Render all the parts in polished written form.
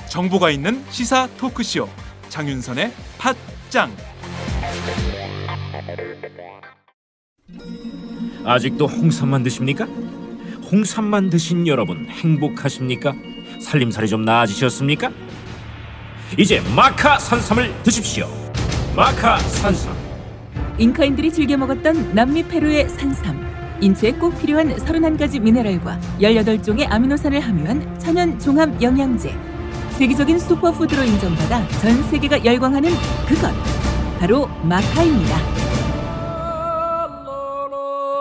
정보가 있는 시사 토크쇼 장윤선의 팟짱. 아직도 홍삼만 드십니까? 홍삼만 드신 여러분 행복하십니까? 살림살이 좀 나아지셨습니까? 이제 마카 산삼을 드십시오. 마카 산삼. 잉카인들이 즐겨 먹었던 남미 페루의 산삼. 인체에 꼭 필요한 31가지 미네랄과 18종의 아미노산을 함유한 천연 종합 영양제. 세계적인 슈퍼푸드로 인정받아 전 세계가 열광하는 그것 바로 마카입니다.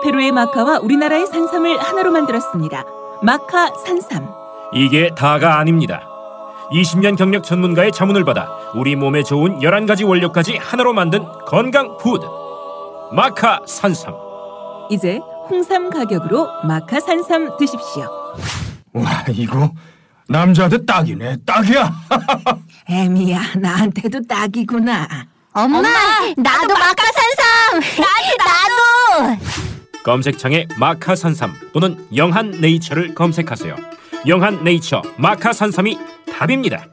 페루의 마카와 우리나라의 산삼을 하나로 만들었습니다. 마카 산삼. 이게 다가 아닙니다. 20년 경력 전문가의 자문을 받아 우리 몸에 좋은 11가지 원료까지 하나로 만든 건강 푸드 마카 산삼. 이제 홍삼 가격으로 마카 산삼 드십시오. 와, 이거 남자한테 딱이네. 딱이야. 애미야, 나한테도 딱이구나. 엄마, 나도 마카 산삼. 나도. 검색창에 마카 산삼 또는 영한 네이처를 검색하세요. 영한 네이처 마카 산삼이 답입니다.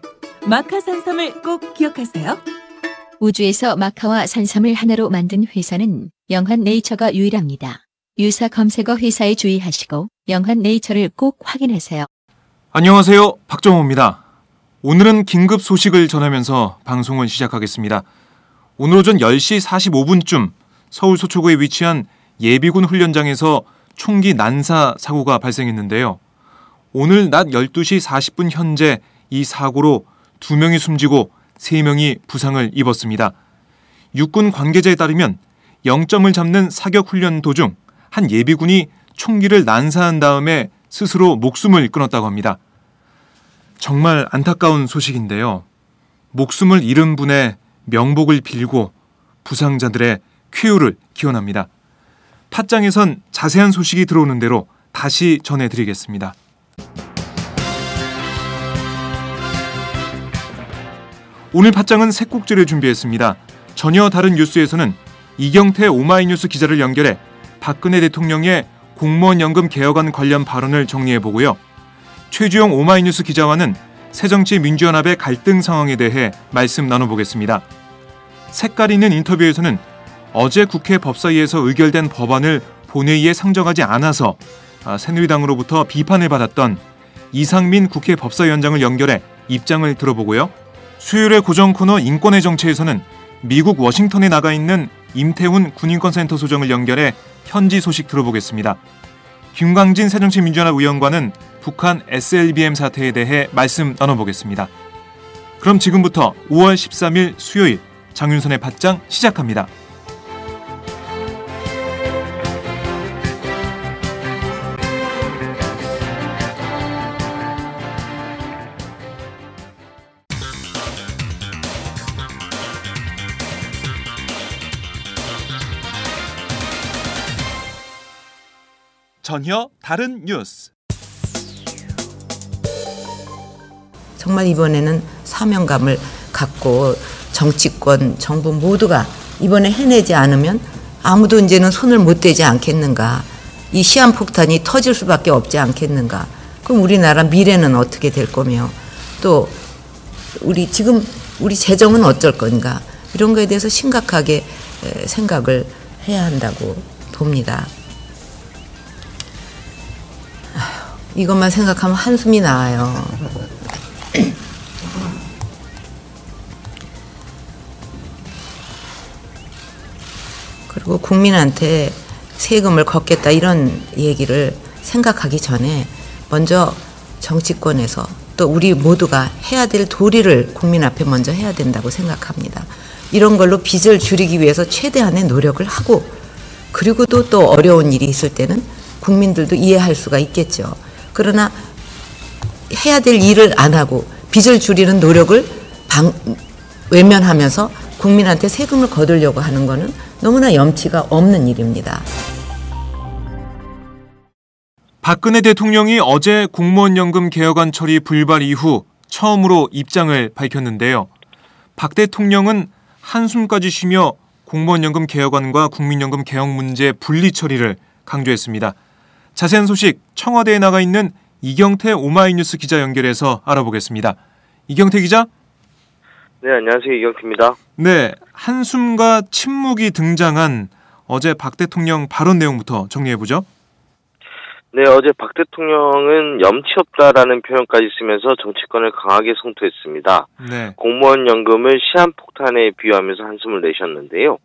마카 산삼을 꼭 기억하세요. 우주에서 마카와 산삼을 하나로 만든 회사는 영한 네이처가 유일합니다. 유사 검색어 회사에 주의하시고 영한 네이처를 꼭 확인하세요. 안녕하세요, 박정호입니다. 오늘은 긴급 소식을 전하면서 방송을 시작하겠습니다. 오늘 오전 10시 45분쯤 서울 서초구에 위치한 예비군 훈련장에서 총기 난사 사고가 발생했는데요. 오늘 낮 12시 40분 현재 이 사고로 2명이 숨지고 3명이 부상을 입었습니다. 육군 관계자에 따르면 0점을 잡는 사격 훈련 도중 한 예비군이 총기를 난사한 다음에 스스로 목숨을 끊었다고 합니다. 정말 안타까운 소식인데요. 목숨을 잃은 분의 명복을 빌고 부상자들의 쾌유를 기원합니다. 팟짱에선 자세한 소식이 들어오는 대로 다시 전해드리겠습니다. 오늘 팟짱은 새 꼭지를 준비했습니다. 전혀 다른 뉴스에서는 이경태 오마이뉴스 기자를 연결해 박근혜 대통령의 공무원연금 개혁안 관련 발언을 정리해보고요. 최주영 오마이뉴스 기자와는 새정치민주연합의 갈등 상황에 대해 말씀 나눠보겠습니다. 색깔 있는 인터뷰에서는 어제 국회 법사위에서 의결된 법안을 본회의에 상정하지 않아서 새누리당으로부터 비판을 받았던 이상민 국회 법사위원장을 연결해 입장을 들어보고요. 수요일의 고정 코너 인권의 정치에서는 미국 워싱턴에 나가 있는 임태훈 군인권센터 소장을 연결해 현지 소식 들어보겠습니다. 김광진 새정치민주연합 의원과는 북한 SLBM 사태에 대해 말씀 나눠보겠습니다. 그럼 지금부터 5월 13일 수요일 장윤선의 팟짱 시작합니다. 전혀 다른 뉴스. 정말 이번에는 사명감을 갖고 정치권, 정부 모두가 이번에 해내지 않으면 아무도 이제는 손을 못 대지 않겠는가. 이 시한폭탄이 터질 수밖에 없지 않겠는가. 그럼 우리나라 미래는 어떻게 될 거며 또 우리 재정은 어쩔 건가. 이런 거에 대해서 심각하게 생각을 해야 한다고 봅니다. 이것만 생각하면 한숨이 나와요. 그리고 국민한테 세금을 걷겠다 이런 얘기를 생각하기 전에 먼저 정치권에서 또 우리 모두가 해야 될 도리를 국민 앞에 먼저 해야 된다고 생각합니다. 이런 걸로 빚을 줄이기 위해서 최대한의 노력을 하고 그리고 또 어려운 일이 있을 때는 국민들도 이해할 수가 있겠죠. 그러나 해야 될 일을 안 하고 빚을 줄이는 노력을 외면하면서 국민한테 세금을 거두려고 하는 것은 너무나 염치가 없는 일입니다. 박근혜 대통령이 어제 공무원연금 개혁안 처리 불발 이후 처음으로 입장을 밝혔는데요. 박 대통령은 한숨까지 쉬며 공무원연금 개혁안과 국민연금 개혁 문제 분리 처리를 강조했습니다. 자세한 소식 청와대에 나가 있는 이경태 오마이뉴스 기자 연결해서 알아보겠습니다. 이경태 기자? 네, 안녕하세요. 이경태입니다. 네, 한숨과 침묵이 등장한 어제 박 대통령 발언 내용부터 정리해보죠. 네, 어제 박 대통령은 염치 없다라는 표현까지 쓰면서 정치권을 강하게 성토했습니다. 네. 공무원 연금을 시한폭탄에 비유하면서 한숨을 내셨는데요.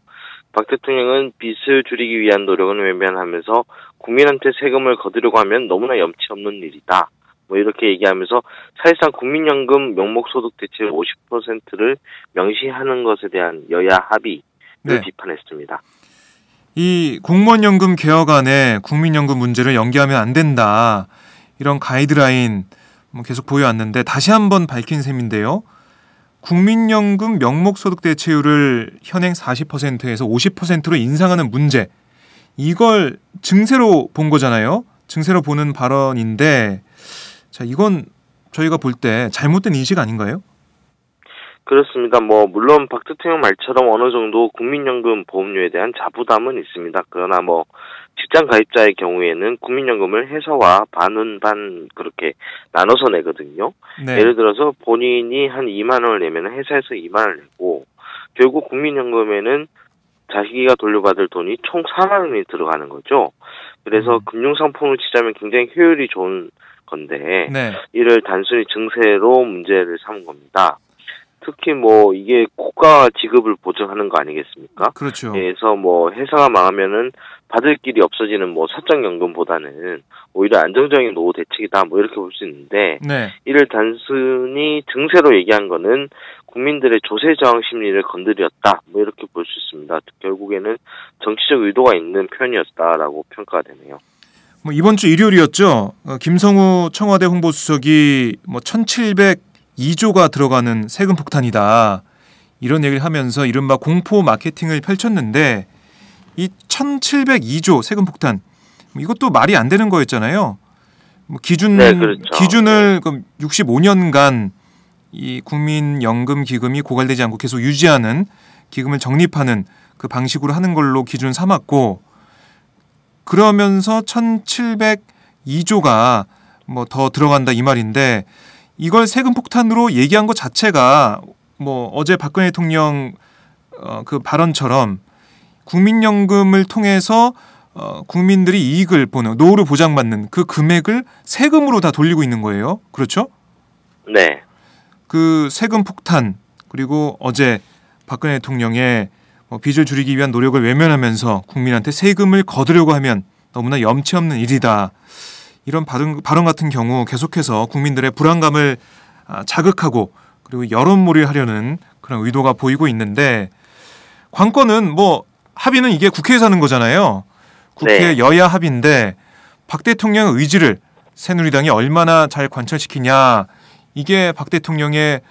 박 대통령은 빚을 줄이기 위한 노력은 외면하면서 국민한테 세금을 거두려고 하면 너무나 염치 없는 일이다. 이렇게 얘기하면서 사실상 국민연금 명목소득 대체율 50%를 명시하는 것에 대한 여야 합의를 비판했습니다. 이 공무원연금 개혁안에 국민연금 문제를 연계하면 안 된다. 이런 가이드라인 계속 보여왔는데 다시 한번 밝힌 셈인데요. 국민연금 명목소득 대체율을 현행 40%에서 50%로 인상하는 문제. 이걸 증세로 본 거잖아요. 증세로 보는 발언인데 자, 이건 저희가 볼 때 잘못된 인식 아닌가요? 그렇습니다. 물론 박 대통령 말처럼 어느 정도 국민연금 보험료에 대한 자부담은 있습니다. 그러나 직장 가입자의 경우에는 국민연금을 회사와 반은 반 그렇게 나눠서 내거든요. 네. 예를 들어서 본인이 한 2만 원을 내면 회사에서 2만 원을 내고 결국 국민연금에는 자기가 돌려받을 돈이 총 4만 원이 들어가는 거죠. 그래서 금융상품을 치자면 굉장히 효율이 좋은 건데 이를 단순히 증세로 문제를 삼은 겁니다. 특히 이게 국가 지급을 보증하는 거 아니겠습니까? 그렇죠. 그래서 회사가 망하면은 받을 길이 없어지는 사적연금보다는 오히려 안정적인 노후 대책이다 이렇게 볼 수 있는데 이를 단순히 증세로 얘기한 거는 국민들의 조세 저항 심리를 건드렸다 이렇게 볼 수 있습니다. 결국에는 정치적 의도가 있는 표현이었다라고 평가가 되네요. 이번 주 일요일이었죠. 김성우 청와대 홍보수석이 1,702조가 들어가는 세금 폭탄이다. 이런 얘기를 하면서 이른바 공포 마케팅을 펼쳤는데 이 1,702조 세금 폭탄 이것도 말이 안 되는 거였잖아요. 기준을 65년간 이 국민연금 기금이 고갈되지 않고 계속 유지하는 기금을 적립하는 그 방식으로 하는 걸로 기준 삼았고 그러면서 1,702조가 더 들어간다 이 말인데 이걸 세금 폭탄으로 얘기한 것 자체가 어제 박근혜 대통령 그 발언처럼 국민연금을 통해서 국민들이 이익을 보는 노후를 보장받는 그 금액을 세금으로 다 돌리고 있는 거예요. 그렇죠? 네. 그 세금 폭탄 그리고 어제 박근혜 대통령의 빚을 줄이기 위한 노력을 외면하면서 국민한테 세금을 거두려고 하면 너무나 염치 없는 일이다. 이런 발언 같은 경우 계속해서 국민들의 불안감을 자극하고 그리고 여론몰이를 하려는 그런 의도가 보이고 있는데 관건은 합의는 이게 국회에서 하는 거잖아요. 국회 여야 합의인데 박 대통령의 의지를 새누리당이 얼마나 잘 관철시키냐 이게 박 대통령의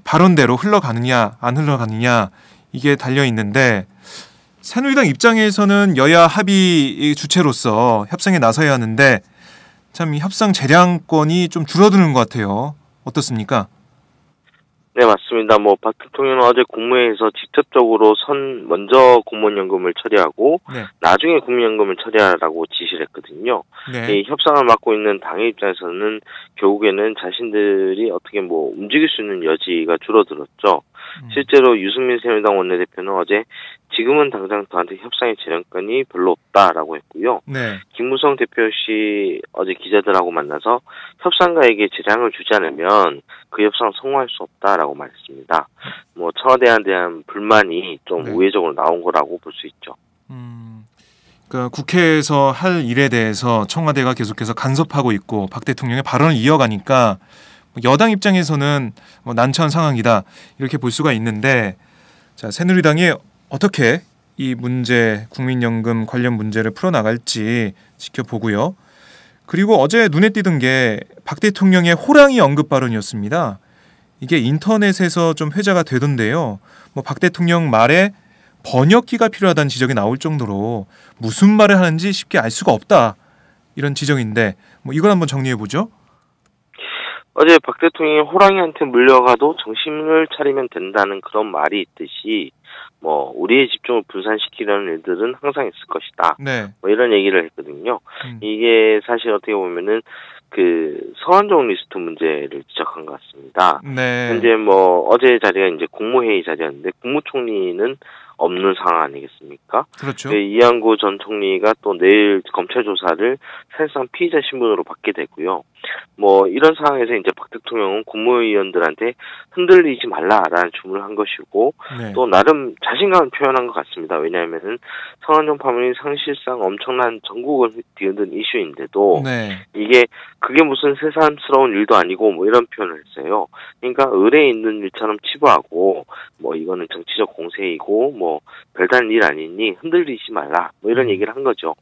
발언대로 흘러가느냐 안 흘러가느냐 이게 달려있는데 새누리당 입장에서는 여야 합의 주체로서 협상에 나서야 하는데 참 이 협상 재량권이 좀 줄어드는 것 같아요. 어떻습니까? 네, 맞습니다. 박 대통령은 어제 국무회의에서 직접적으로 먼저 공무원연금을 처리하고 나중에 국민연금을 처리하라고 지시를 했거든요. 이 협상을 맡고 있는 당의 입장에서는 결국에는 자신들이 어떻게 움직일 수 있는 여지가 줄어들었죠. 실제로 유승민 새누리당 원내대표는 어제 지금은 당장 저한테 협상의 재량권이 별로 없다라고 했고요. 김무성 대표 역시 어제 기자들하고 만나서 협상가에게 재량을 주지 않으면 그 협상 성공할 수 없다라고 말했습니다. 청와대에 대한 불만이 좀 우회적으로 나온 거라고 볼 수 있죠. 그러니까 국회에서 할 일에 대해서 청와대가 계속해서 간섭하고 있고 박 대통령의 발언을 이어가니까 여당 입장에서는 난처한 상황이다 이렇게 볼 수가 있는데 자 새누리당이 어떻게 이 문제 국민연금 관련 문제를 풀어나갈지 지켜보고요. 그리고 어제 눈에 띄던 게 박 대통령의 호랑이 언급 발언이었습니다. 이게 인터넷에서 좀 회자가 되던데요. 박 대통령 말에 번역기가 필요하다는 지적이 나올 정도로 무슨 말을 하는지 쉽게 알 수가 없다 이런 지적인데 이걸 한번 정리해 보죠. 어제 박 대통령이 호랑이한테 물려가도 정신을 차리면 된다는 그런 말이 있듯이 뭐 우리의 집중을 분산시키려는 일들은 항상 있을 것이다. 네. 뭐 이런 얘기를 했거든요. 이게 사실 어떻게 보면은 그 성완종 리스트 문제를 지적한 것 같습니다. 네. 현재 뭐 어제 자리가 이제 국무회의 자리였는데 국무총리는 없는 상황 아니겠습니까? 그렇죠. 이한구 전 총리가 또 내일 검찰 조사를 사실상 피의자 신분으로 받게 되고요. 뭐 이런 상황에서 이제 박 대통령은 국무위원들한테 흔들리지 말라라는 주문을 한 것이고 네. 또 나름 자신감을 표현한 것 같습니다. 왜냐하면은 성완종 파문이 사실상 엄청난 전국을 뒤흔든 이슈인데도 네. 이게 그게 무슨 새삼스러운 일도 아니고 뭐 이런 표현을 했어요. 그러니까 의뢰에 있는 일처럼 치부하고 뭐 이거는 정치적 공세이고 뭐 별다른 일 아니니 흔들리지 말라 뭐 이런 얘기를 한 거죠.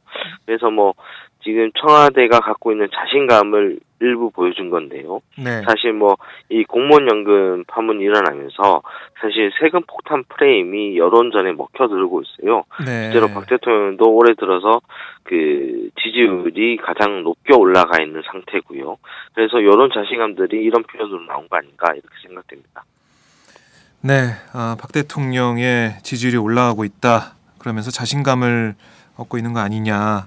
그래서 뭐 지금 청와대가 갖고 있는 자신감을 일부 보여준 건데요. 네. 사실 뭐 이 공무원연금 파문이 일어나면서 사실 세금 폭탄 프레임이 여론전에 먹혀들고 있어요. 네. 실제로 박 대통령도 올해 들어서 그 지지율이 가장 높게 올라가 있는 상태고요. 그래서 여론 자신감들이 이런 표현으로 나온 거 아닌가 이렇게 생각됩니다. 네, 박 대통령의 지지율이 올라가고 있다. 그러면서 자신감을 얻고 있는 거 아니냐.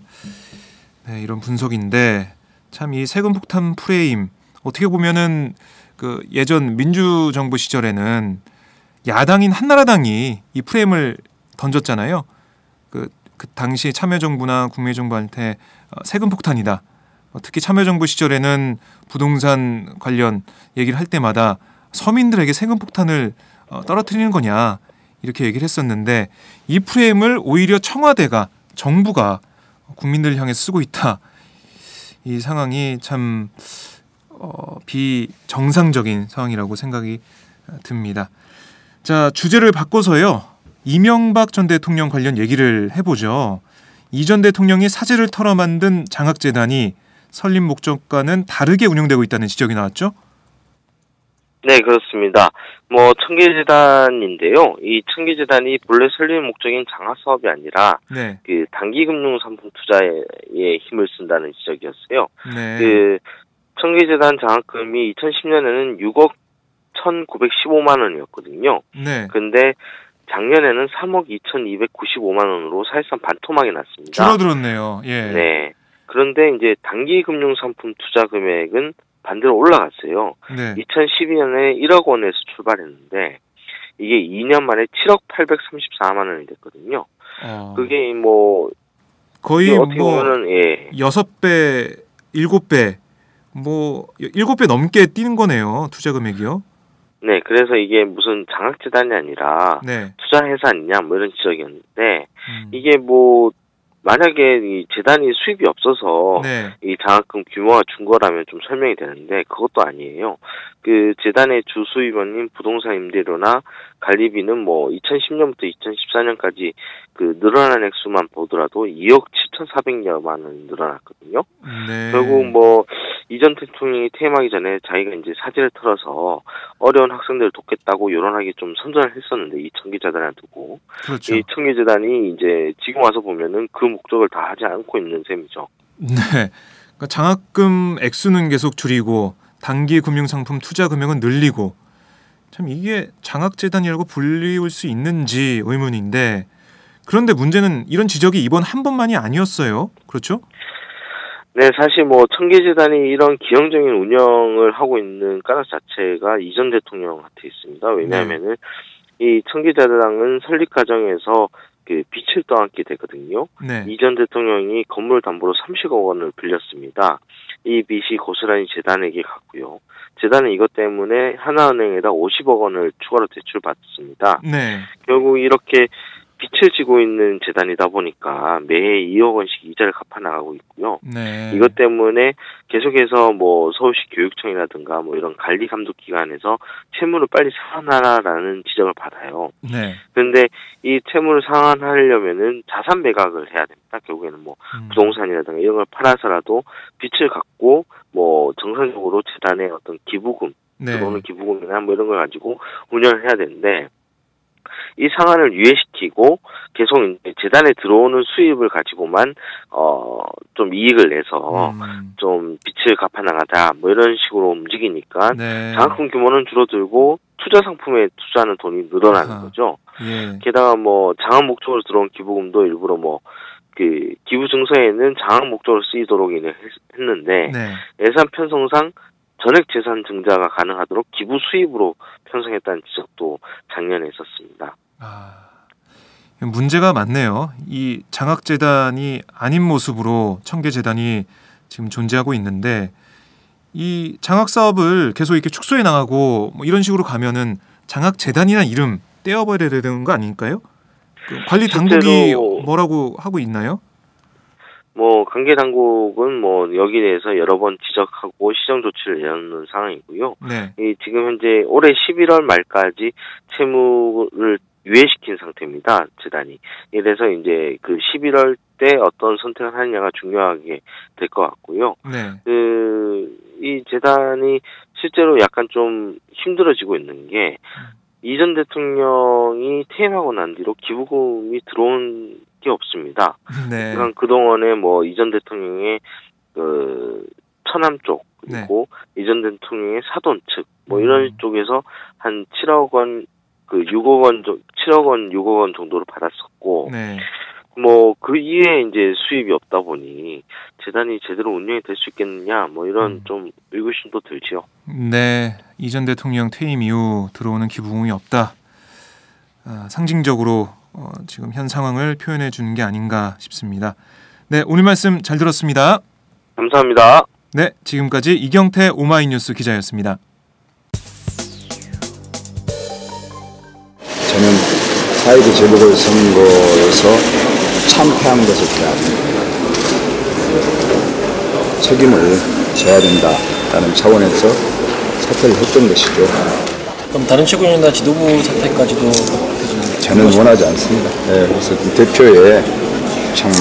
네, 이런 분석인데 참 이 세금 폭탄 프레임 어떻게 보면은 그 예전 민주정부 시절에는 야당인 한나라당이 이 프레임을 던졌잖아요. 그 당시 참여정부나 국민정부한테 세금 폭탄이다. 특히 참여정부 시절에는 부동산 관련 얘기를 할 때마다 서민들에게 세금 폭탄을 떨어뜨리는 거냐 이렇게 얘기를 했었는데 이 프레임을 오히려 청와대가 정부가 국민들을 향해 쓰고 있다. 이 상황이 참 비정상적인 상황이라고 생각이 듭니다. 자, 주제를 바꿔서요. 이명박 전 대통령 관련 얘기를 해보죠. 이 전 대통령이 사제를 털어 만든 장학재단이 설립 목적과는 다르게 운영되고 있다는 지적이 나왔죠? 네, 그렇습니다. 뭐 청계재단인데요. 이 청계재단이 본래 설립 목적인 장학 사업이 아니라 네. 그 단기 금융 상품 투자에 힘을 쓴다는 지적이었어요. 네. 그 청계재단 장학금이 2010년에는 6억 1,915만 원이었거든요. 네. 근데 작년에는 3억 2,295만 원으로 사실상 반토막이 났습니다. 줄어들었네요. 예. 네. 그런데 이제 단기 금융 상품 투자 금액은 반대로 올라갔어요. 네. 2012년에 1억 원에서 출발했는데 이게 2년 만에 7억 834만 원이 됐거든요. 그게 뭐 거의 어떻게 보면은 예. 6배, 7배 뭐 7배 넘게 뛰는 거네요. 투자 금액이요. 네, 그래서 이게 무슨 장학재단이 아니라 네. 투자회사 아니냐 뭐 이런 지적이었는데 이게 뭐 만약에 이 재단이 수입이 없어서 네. 이 장학금 규모가 준 거라면 좀 설명이 되는데 그것도 아니에요. 그 재단의 주 수입원인 부동산 임대료나 관리비는 뭐 2010년부터 2014년까지 그 늘어난 액수만 보더라도 2억 7,400여만 원 늘어났거든요. 네. 결국 뭐 이전 대통령이 퇴임하기 전에 자기가 이제 사지를 털어서 어려운 학생들을 돕겠다고 여론하기 좀 선전을 했었는데 이 청계재단을 두고 그렇죠. 이 청계재단이 이제 지금 와서 보면은 그 목적을 다 하지 않고 있는 셈이죠. 네, 그러니까 장학금 액수는 계속 줄이고 단기 금융상품 투자 금액은 늘리고 참 이게 장학재단이라고 불리울 수 있는지 의문인데 그런데 문제는 이런 지적이 이번 한 번만이 아니었어요. 그렇죠? 네, 사실 뭐 청계재단이 이런 기형적인 운영을 하고 있는 까닭 자체가 이전 대통령한테 있습니다. 왜냐하면은 이 청계재단은 설립 과정에서 그 빚을 떠안게 되거든요. 네. 이전 대통령이 건물 담보로 30억 원을 빌렸습니다. 이 빚이 고스란히 재단에게 갔고요. 재단은 이것 때문에 하나은행에다 50억 원을 추가로 대출받습니다. 네. 결국 이렇게 빚을 지고 있는 재단이다 보니까 매해 2억 원씩 이자를 갚아나가고 있고요. 네. 이것 때문에 계속해서 뭐 서울시 교육청이라든가 뭐 이런 관리 감독 기관에서 채무를 빨리 상환하라라는 지적을 받아요. 네. 그런데 이 채무를 상환하려면은 자산 매각을 해야 됩니다. 결국에는 뭐 부동산이라든가 이런 걸 팔아서라도 빚을 갚고 뭐 정상적으로 재단의 어떤 기부금, 네. 들어오는 기부금이나 뭐 이런 걸 가지고 운영을 해야 되는데 이 상한을 유예시키고 계속 이제 재단에 들어오는 수입을 가지고만 좀 이익을 내서 좀 빚을 갚아나가자 뭐 이런 식으로 움직이니까 네. 장학금 규모는 줄어들고 투자 상품에 투자하는 돈이 늘어나는 거죠. 예. 게다가 뭐 장학 목적으로 들어온 기부금도 일부러 뭐 그 기부 증서에는 장학 목적으로 쓰이도록 했는데 네. 예산 편성상 전액 재산 증자가 가능하도록 기부 수입으로 편성했다는 지적도 작년에 있었습니다. 문제가 많네요. 이 장학재단이 아닌 모습으로 청계재단이 지금 존재하고 있는데 이 장학사업을 계속 이렇게 축소해 나가고 뭐 이런 식으로 가면은 장학재단이라는 이름 떼어버려야 되는 거 아닐까요? 그 관리 당국이 뭐라고 하고 있나요? 뭐 관계 당국은 뭐 여기에 대해서 여러 번 지적하고 시정 조치를 내놓는 상황이고요. 네. 지금 현재 올해 11월 말까지 채무를 유예시킨 상태입니다. 재단이. 이래서 이제 그 11월 때 어떤 선택을 하느냐가 중요하게 될 것 같고요. 네. 이 재단이 실제로 약간 좀 힘들어지고 있는 게 이전 대통령이 퇴임하고 난 뒤로 기부금이 들어온 게 없습니다. 네. 그러니까 그동안에 뭐 이전 대통령의 그 천암 쪽 그리고 이전 대통령의 사돈 측 뭐 이런 쪽에서 한 7억 원 그 6억 원 6억 원 정도를 받았었고 네. 뭐 그 이외에 이제 수입이 없다 보니 재단이 제대로 운영이 될 수 있겠느냐 뭐 이런 좀 의구심도 들지요. 네. 이전 대통령 퇴임 이후 들어오는 기부금이 없다. 상징적으로 지금 현 상황을 표현해 주는 게 아닌가 싶습니다. 네, 오늘 말씀 잘 들었습니다. 감사합니다. 네, 지금까지 이경태 오마이뉴스 기자였습니다. 저는 4.19 재보궐선거에서 참패한 것에 대한 책임을 져야 된다라는 차원에서 사퇴를 했던 것이죠. 그럼 다른 최고위원이나 지도부 사퇴까지도 저는 원하지 않습니다. 네, 그래서 이 대표의 참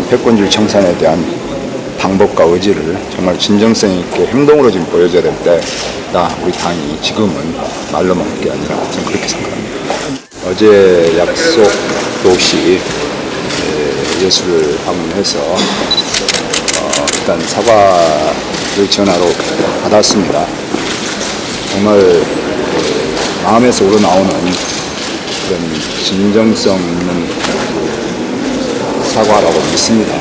패권주의 청산에 대한 방법과 의지를 정말 진정성 있게 행동으로 지금 보여줘야 될 때다. 우리 당이 지금은 말로만 할 게 아니라 저는 그렇게 생각합니다. 어제 약속도 없이 예수를 방문해서 일단 사과를 전화로 받았습니다. 정말 마음에서 우러나오는 그런 진정성 있는 사과라고 믿습니다.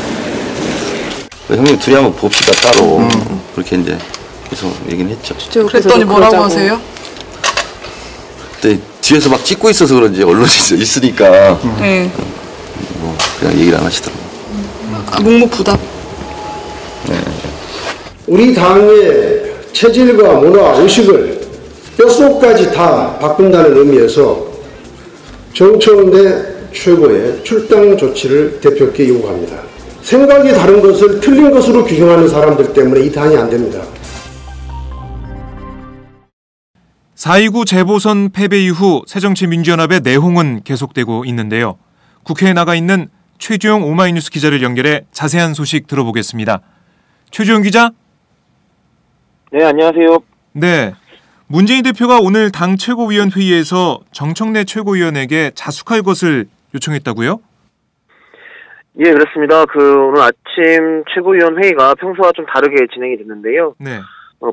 형님 둘이 한번 봅시다 따로. 그렇게 이제 계속 얘기는 했죠. 그랬더니 뭐라고 하세요? 그때 뒤에서 막 찍고 있어서 그런지 언론이 있으니까 뭐 그냥 얘기를 안 하시더라고요. 묵묵부답. 네. 우리 당의 체질과 문화, 의식을 뼛속까지 다 바꾼다는 의미에서 정청래 최고의 출당 조치를 대표께 요구합니다. 생각이 다른 것을 틀린 것으로 규정하는 사람들 때문에 이 당이 안 됩니다. 4.29 재보선 패배 이후 새정치민주연합의 내홍은 계속되고 있는데요. 국회에 나가 있는 최주영 오마이뉴스 기자를 연결해 자세한 소식 들어보겠습니다. 최주영 기자? 네, 안녕하세요. 네, 문재인 대표가 오늘 당 최고위원회의에서 정청래 최고위원에게 자숙할 것을 요청했다고요? 예, 그렇습니다. 오늘 아침 최고위원 회의가 평소와 좀 다르게 진행이 됐는데요. 네.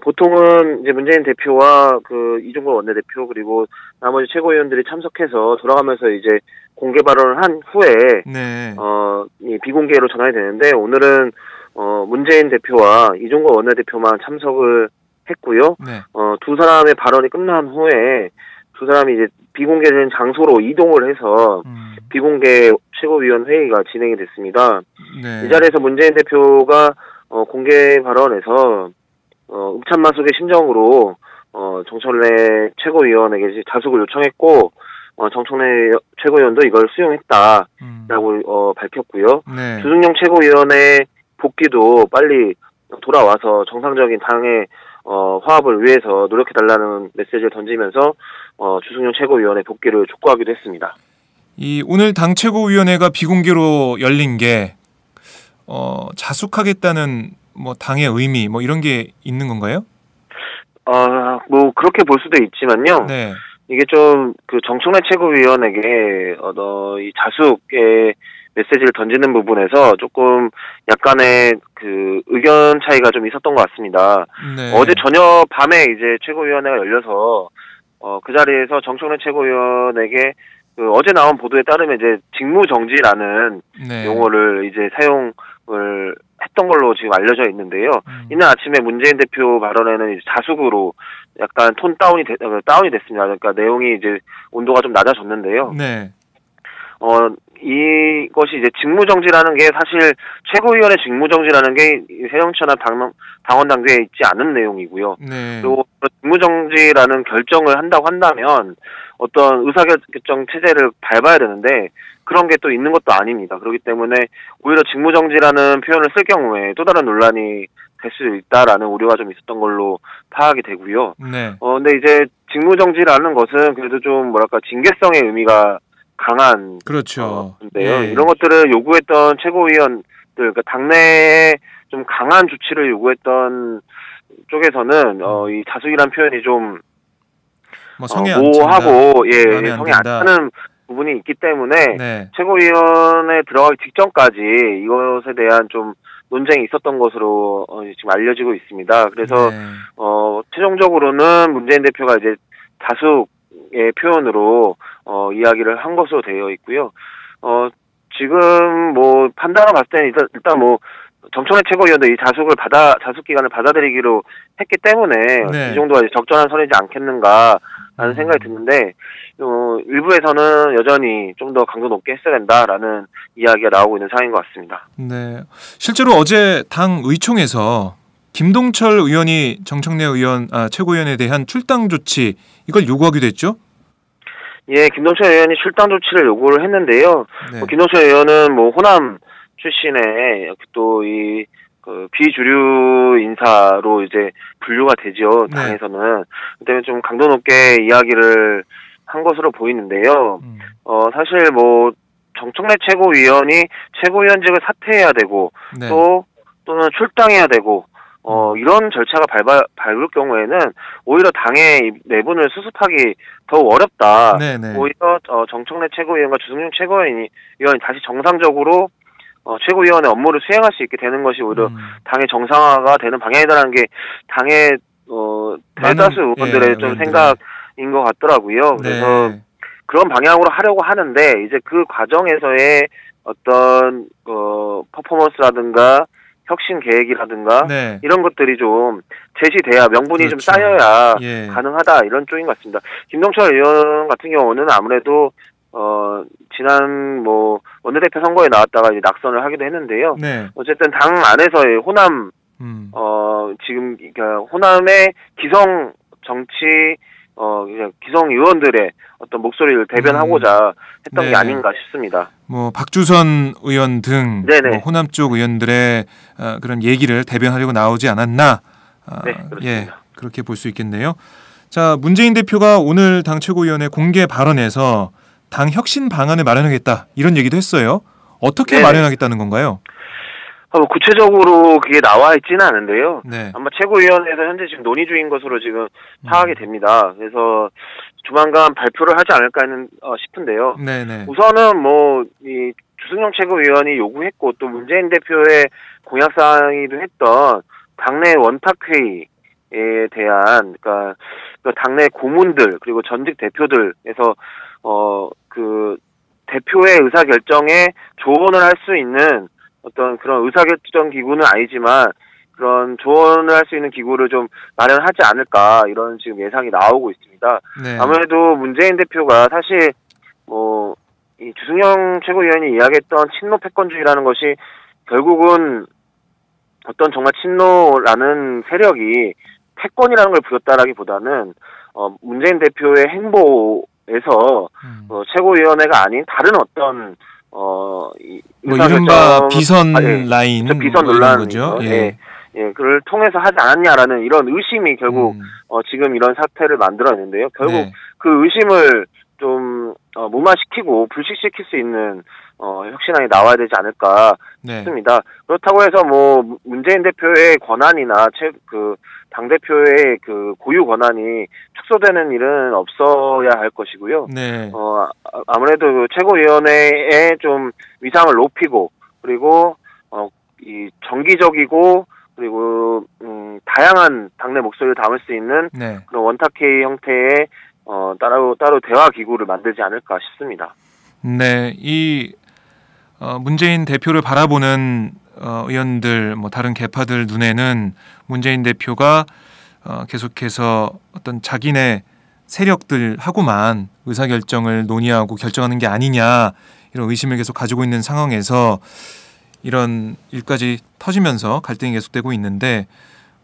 보통은 이제 문재인 대표와 이종걸 원내대표 그리고 나머지 최고위원들이 참석해서 돌아가면서 이제 공개 발언을 한 후에 비공개로 전환이 되는데 오늘은 문재인 대표와 이종걸 원내대표만 참석을 했고요. 네. 두 사람의 발언이 끝난 후에 두 사람이 이제 비공개된 장소로 이동을 해서 비공개 최고위원 회의가 진행이 됐습니다. 네. 이 자리에서 문재인 대표가 공개 발언에서 읍참마속의 심정으로 정청래 최고위원에게 자숙을 요청했고 정청래 최고위원도 이걸 수용했다라고 밝혔고요. 네. 주승용 최고위원의 복귀도 빨리 돌아와서 정상적인 당의 화합을 위해서 노력해달라는 메시지를 던지면서 주승용 최고위원의 복귀를 촉구하기도 했습니다. 오늘 당 최고위원회가 비공개로 열린 게 자숙하겠다는 뭐 당의 의미 뭐 이런 게 있는 건가요? 뭐 그렇게 볼 수도 있지만요. 네. 이게 좀 그 정청래 최고위원에게 이 자숙의 메시지를 던지는 부분에서 조금 약간의 그 의견 차이가 좀 있었던 것 같습니다. 네. 어제 저녁 밤에 이제 최고위원회가 열려서 그 자리에서 정청래 최고위원에게 그 어제 나온 보도에 따르면 이제 직무정지라는 네. 용어를 이제 사용을 했던 걸로 지금 알려져 있는데요. 이날 아침에 문재인 대표 발언에는 이제 자숙으로 약간 톤 다운이 됐습니다. 그러니까 내용이 이제 온도가 좀 낮아졌는데요. 네. 이것이 이제 직무정지라는 게 사실 최고위원회 직무정지라는 게 새정치나 당원 당규에 있지 않은 내용이고요. 네. 그리고 직무정지라는 결정을 한다고 한다면 어떤 의사결정 체제를 밟아야 되는데 그런 게 또 있는 것도 아닙니다. 그렇기 때문에 오히려 직무정지라는 표현을 쓸 경우에 또 다른 논란이 될 수 있다라는 우려가 좀 있었던 걸로 파악이 되고요. 네. 근데 이제 직무정지라는 것은 그래도 좀 뭐랄까 징계성의 의미가 강한 그렇죠. 인데요. 예. 이런 것들을 요구했던 최고위원들, 그러니까 당내에 좀 강한 조치를 요구했던 쪽에서는 이 자숙이란 표현이 좀 모호하고 성에 안 차는 부분이 있기 때문에 네. 최고위원회 들어가기 직전까지 이것에 대한 좀 논쟁이 있었던 것으로 지금 알려지고 있습니다. 그래서 네. 최종적으로는 문재인 대표가 이제 자숙의 표현으로 이야기를 한 것으로 되어 있고요. 지금 뭐 판단을 봤을 때는 일단 뭐 정청래 최고위원도 이 자숙 기간을 받아들이기로 했기 때문에 네. 이 정도가 이제 적절한 선이지 않겠는가라는 생각이 드는데 일부에서는 여전히 좀 더 강도 높게 했어야 된다라는 이야기가 나오고 있는 상황인 것 같습니다. 네, 실제로 어제 당 의총에서 김동철 의원이 정청래 최고위원에 대한 출당 조치 이걸 요구하기도 했죠? 예, 김동철 의원이 출당 조치를 요구를 했는데요. 네. 김동철 의원은 뭐 호남 출신의 또 이 비주류 인사로 이제 분류가 되죠. 당에서는. 그 때문에 좀 강도 높게 이야기를 한 것으로 보이는데요. 사실 뭐 정청래 최고위원이 최고위원직을 사퇴해야 되고 네. 또는 출당해야 되고 이런 절차가 밟을 경우에는 오히려 당의 내분을 수습하기 더욱 어렵다. 네네. 오히려 정청래 최고위원과 주승용 최고위원이 다시 정상적으로 최고위원의 업무를 수행할 수 있게 되는 것이 오히려 당의 정상화가 되는 방향이라는 게 당의 대다수 의원들의 좀 생각인 것 같더라고요. 그래서 네. 그런 방향으로 하려고 하는데 이제 그 과정에서의 어떤 퍼포먼스라든가 혁신 계획이라든가 네. 이런 것들이 좀 제시돼야 명분이 그렇죠. 좀 쌓여야 가능하다 이런 쪽인 것 같습니다. 김동철 의원 같은 경우는 아무래도 지난 뭐 원내대표 선거에 나왔다가 이제 낙선을 하기도 했는데요. 네. 어쨌든 당 안에서의 호남 지금 그러니까 호남의 기성 정치 기성 의원들의 어떤 목소리를 대변하고자 했던 네. 게 아닌가 싶습니다. 뭐 박주선 의원 등 뭐 호남 쪽 의원들의 그런 얘기를 대변하려고 나오지 않았나? 네, 그렇습니다. 예, 그렇게 볼 수 있겠네요. 자, 문재인 대표가 오늘 당 최고위원회 공개 발언에서 당 혁신 방안을 마련하겠다 이런 얘기도 했어요. 어떻게 네네. 마련하겠다는 건가요? 구체적으로 그게 나와 있지는 않은데요. 네. 아마 최고위원회에서 현재 지금 논의 중인 것으로 지금 파악이 됩니다. 그래서 조만간 발표를 하지 않을까 싶은데요. 네네. 우선은 뭐 이 주승용 최고위원이 요구했고 또 문재인 대표의 공약사항이기도 했던 당내 원탁회의에 대한 그러니까 당내 고문들 그리고 전직 대표들에서 그 대표의 의사결정에 조언을 할 수 있는 어떤 그런 의사결정 기구는 아니지만 그런 조언을 할 수 있는 기구를 좀 마련하지 않을까 이런 지금 예상이 나오고 있습니다. 네. 아무래도 문재인 대표가 사실 뭐 이 주승용 최고위원이 이야기했던 친노 패권주의라는 것이 결국은 어떤 정말 친노라는 세력이 패권이라는 걸 부렸다라기보다는 문재인 대표의 행보에서 최고위원회가 아닌 다른 어떤 뭐 이른바 비선 라인 비선 논란이죠. 그걸 통해서 하지 않았냐라는 이런 의심이 결국 지금 이런 사태를 만들어냈는데요. 결국 그 의심을 좀 무마시키고 불식시킬 수 있는 혁신안이 나와야 되지 않을까 싶습니다. 그렇다고 해서 뭐 문재인 대표의 권한이나 당대표의 그 고유 권한이 축소되는 일은 없어야 할 것이고요. 아무래도 최고위원회의 좀 위상을 높이고 그리고 이 정기적이고 그리고 다양한 당내 목소리를 담을 수 있는 그런 원탁회의 형태의 따로 대화 기구를 만들지 않을까 싶습니다. 네, 이 문재인 대표를 바라보는 의원들, 뭐 다른 계파들 눈에는 문재인 대표가 계속해서 어떤 자기네 세력들하고만 의사결정을 논의하고 결정하는 게 아니냐 이런 의심을 계속 가지고 있는 상황에서 이런 일까지 터지면서 갈등이 계속되고 있는데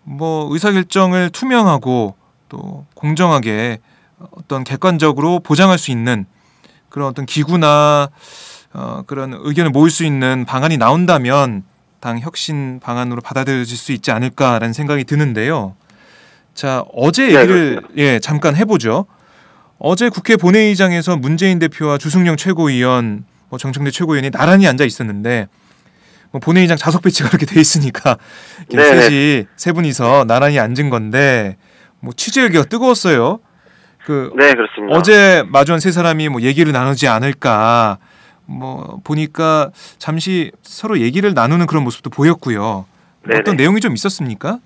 뭐 의사결정을 투명하고 또 공정하게 어떤 객관적으로 보장할 수 있는 그런 어떤 기구나 그런 의견을 모을 수 있는 방안이 나온다면 당 혁신 방안으로 받아들여질 수 있지 않을까라는 생각이 드는데요. 자, 어제 얘기를 잠깐 해보죠. 어제 국회 본회의장에서 문재인 대표와 주승용 최고위원, 뭐 정청래 최고위원이 나란히 앉아 있었는데 뭐 본회의장 좌석 배치가 그렇게 돼 있으니까 세 분이서 나란히 앉은 건데 뭐 취재열기가 뜨거웠어요. 그렇습니다. 어제 마주한 세 사람이 뭐 얘기를 나누지 않을까. 뭐 보니까 잠시 서로 얘기를 나누는 그런 모습도 보였고요. 어떤 내용이 좀 있었습니까?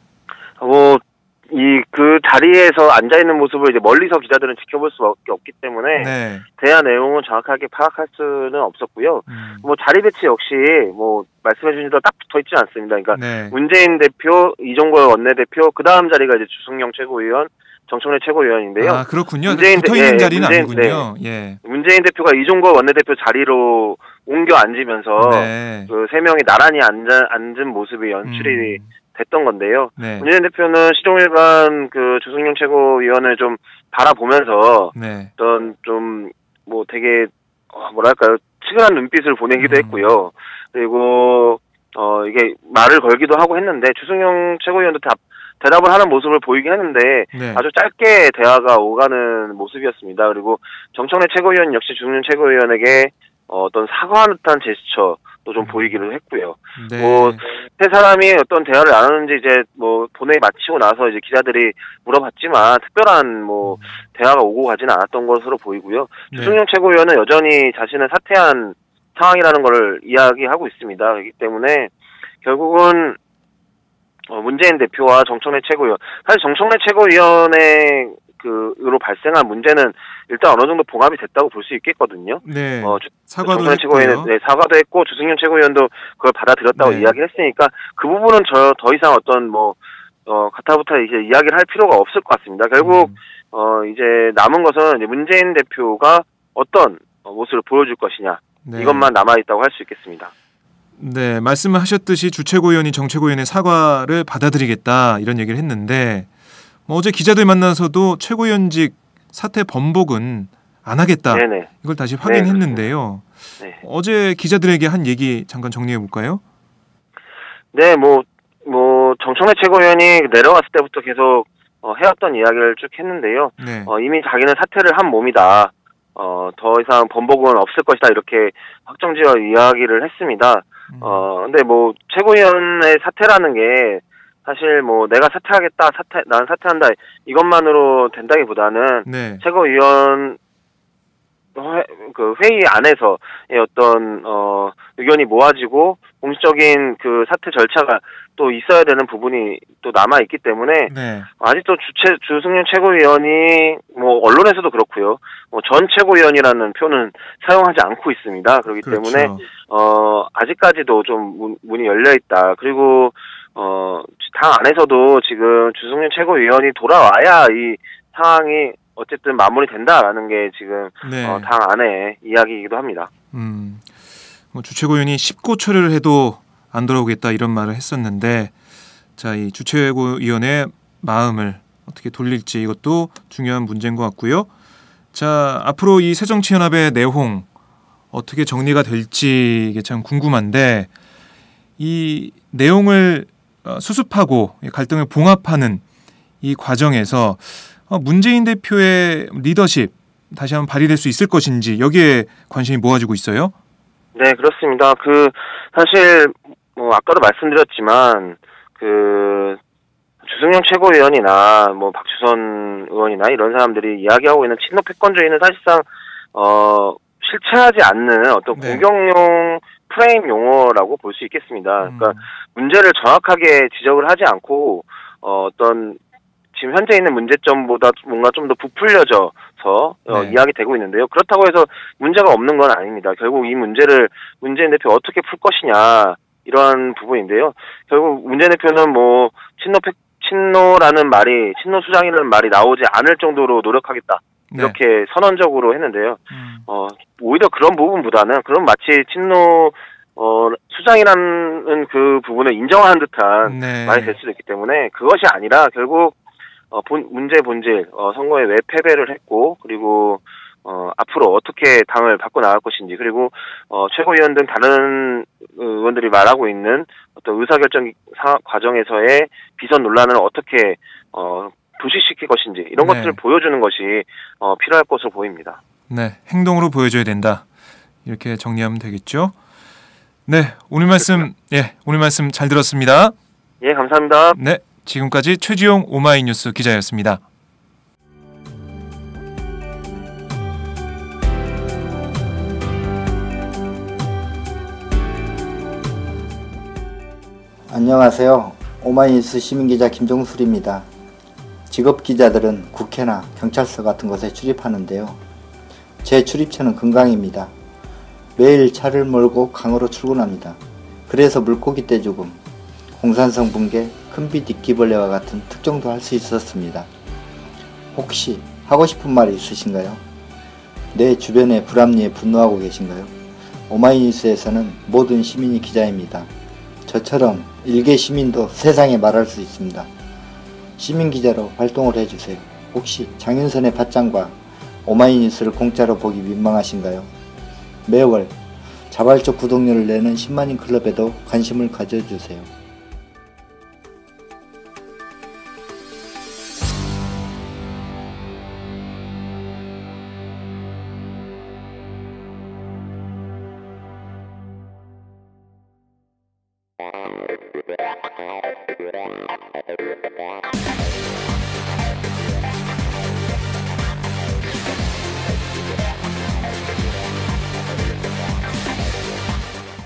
그 자리에서 앉아 있는 모습을 이제 멀리서 기자들은 지켜볼 수밖에 없기 때문에 대화 내용은 정확하게 파악할 수는 없었고요. 뭐 자리 배치 역시 뭐 말씀해 주신 대로 딱 붙어 있지 않습니다. 그러니까 문재인 대표, 이종걸 원내대표, 그 다음 자리가 이제 주승용 최고위원, 정청래 최고위원인데요. 아, 그렇군요. 붙어 있는 자리는 아니군요. 문재인 대표가 이종걸 원내대표 자리로 옮겨 앉으면서 그 세 명이 나란히 앉은 모습이 연출이 됐던 건데요. 문재인 대표는 시종일관 그 주승용 최고위원을 좀 바라보면서 어떤 좀 뭐 되게 뭐랄까요, 치근한 눈빛을 보내기도 했고요. 그리고 이게 말을 걸기도 하고 했는데 주승용 최고위원도 대답을 하는 모습을 보이긴 했는데 아주 짧게 대화가 오가는 모습이었습니다. 그리고 정청래 최고위원 역시 주승용 최고위원에게 어떤 사과하는 듯한 제스처도 좀 보이기도 했고요. 뭐 세 사람이 어떤 대화를 나누는지 이제 뭐 본회의 마치고 나서 이제 기자들이 물어봤지만 특별한 뭐 대화가 오고 가지는 않았던 것으로 보이고요. 주승용 최고위원은 여전히 자신은 사퇴한 상황이라는 걸 이야기하고 있습니다. 그렇기 때문에 결국은 문재인 대표와 정청래 최고위원, 사실 정청래 최고위원의 으로 발생한 문제는 일단 어느 정도 봉합이 됐다고 볼 수 있겠거든요. 사과도 했고요. 사과도 했고 주승용 최고위원도 그걸 받아들였다고 이야기를 했으니까 그 부분은 더 이상 어떤 가타부타 이제 이야기를 할 필요가 없을 것 같습니다. 결국 이제 남은 것은 이제 문재인 대표가 어떤 모습을 보여줄 것이냐 이것만 남아 있다고 할 수 있겠습니다. 네, 말씀을 하셨듯이 주 최고위원이 정 최고위원의 사과를 받아들이겠다 이런 얘기를 했는데 어제 기자들 만나서도 최고위원직 사퇴 번복은 안 하겠다. 이걸 다시 확인했는데요. 어제 기자들에게 한 얘기 잠깐 정리해 볼까요? 정청래 최고위원이 내려왔을 때부터 계속 해왔던 이야기를 쭉 했는데요. 이미 자기는 사퇴를 한 몸이다. 더 이상 번복은 없을 것이다. 이렇게 확정지어 이야기를 했습니다. 근데 뭐 최고위원의 사퇴라는 게 사실 뭐 내가 사퇴하겠다, 난 사퇴한다 이것만으로 된다기보다는 최고위원 회의 안에서의 어떤 의견이 모아지고 공식적인 그 사퇴 절차가 또 있어야 되는 부분이 또 남아 있기 때문에 아직도 주승용 최고위원이 뭐 언론에서도 그렇고요. 전 최고위원이라는 표는 사용하지 않고 있습니다. 그렇기 때문에 아직까지도 좀 문이 열려 있다. 그리고 당 안에서도 지금 주승용 최고위원이 돌아와야 이 상황이 어쨌든 마무리된다라는 게 지금 당 안의 이야기이기도 합니다. 주 최고위원이 십고처리를 해도 안 돌아오겠다 이런 말을 했었는데 자, 이 주 최고위원의 마음을 어떻게 돌릴지 이것도 중요한 문제인 것 같고요. 자, 앞으로 이 새정치연합의 내홍 어떻게 정리가 될지 이게 참 궁금한데 이 내용을 수습하고 갈등을 봉합하는 이 과정에서 문재인 대표의 리더십 다시 한번 발휘될 수 있을 것인지 여기에 관심이 모아지고 있어요? 네, 그렇습니다. 사실 아까도 말씀드렸지만 주승용 최고위원이나 박주선 의원이나 이런 사람들이 이야기하고 있는 친노 패권주의는 사실상 실체하지 않는 어떤 공격용 프레임 용어라고 볼 수 있겠습니다. 그러니까 문제를 정확하게 지적을 하지 않고 지금 현재 있는 문제점보다 뭔가 좀 더 부풀려져서 이야기되고 있는데요. 그렇다고 해서 문제가 없는 건 아닙니다. 결국 이 문제를 문재인 대표 어떻게 풀 것이냐 이런 부분인데요. 결국 문재인 대표는 친노라는 말이 친노 수장이라는 말이 나오지 않을 정도로 노력하겠다. 이렇게 선언적으로 했는데요. 오히려 그런 부분보다는 그런 마치 친노 수장이라는 그 부분을 인정하는 듯한 말이 될 수도 있기 때문에 그것이 아니라 결국 문제 본질 선거에 왜 패배를 했고 그리고 앞으로 어떻게 당을 바꿔 나갈 것인지 그리고 최고위원 등 다른 의원들이 말하고 있는 어떤 의사결정 과정에서의 비선 논란을 어떻게 부식시킬 것인지 이런 것들을 보여주는 것이 필요할 것으로 보입니다. 네, 행동으로 보여줘야 된다. 이렇게 정리하면 되겠죠. 네, 오늘 말씀 잘 들었습니다. 예, 감사합니다. 네, 지금까지 최지용 오마이뉴스 기자였습니다. 안녕하세요. 오마이뉴스 시민기자 김종술입니다. 직업기자들은 국회나 경찰서 같은 곳에 출입하는데요. 제 출입처는 금강입니다. 매일 차를 몰고 강으로 출근합니다. 그래서 물고기 떼죽음, 홍산성 붕괴, 큰비 뒷기벌레와 같은 특종도 할 수 있었습니다. 혹시 하고 싶은 말이 있으신가요? 내 주변의 불합리에 분노하고 계신가요? 오마이뉴스에서는 모든 시민이 기자입니다. 저처럼 일개 시민도 세상에 말할 수 있습니다. 시민기자로 활동을 해주세요. 혹시 장윤선의 팟짱과 오마이뉴스를 공짜로 보기 민망하신가요? 매월 자발적 구독료를 내는 10만인 클럽에도 관심을 가져주세요.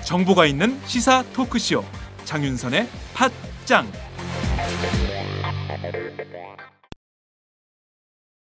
정보가 있는 시사 토크쇼 장윤선의 팟짱.